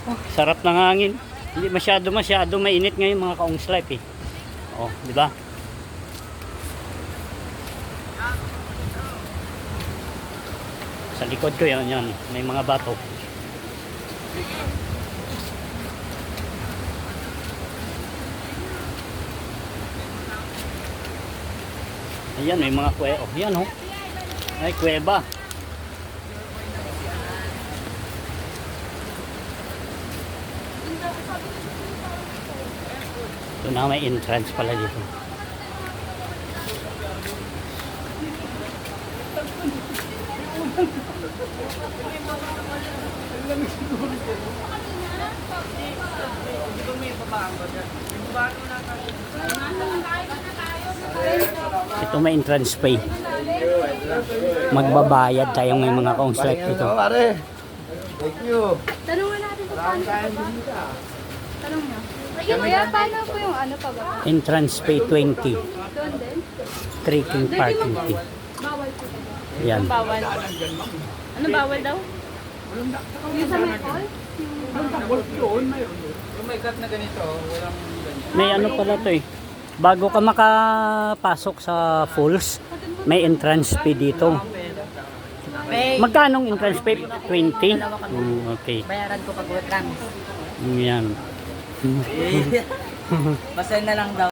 Oh, sarap ng hangin. Hindi masyado mainit ngayon mga ka-Ong's Life eh. Oh, di ba? Sa likod ko yan, may mga bato. Ayan, may mga kuweba. Oh, yan oh. Ay, kuweba. Ito na, may entrance pala dito. Ito may entrance fee. Magbabayad tayo may mga ka-Ong's Life dito. Thank you. Tanungin natin kung paano. Tanong niya. Kaya paano po yung ano pa ba? Entrance fee 20. Doon din? Trekking parking fee. Bawal po. Yan. Bawal. Ano bawal daw? Yung sa may call? Yung may cut na ganito, walang ganyan. May ano pala to eh. Bago ka makapasok sa falls, may entrance fee dito. Magkano ang entrance fee? 20? Okay. Bayaran ko pag wetlands. Yan. Basta na lang daw.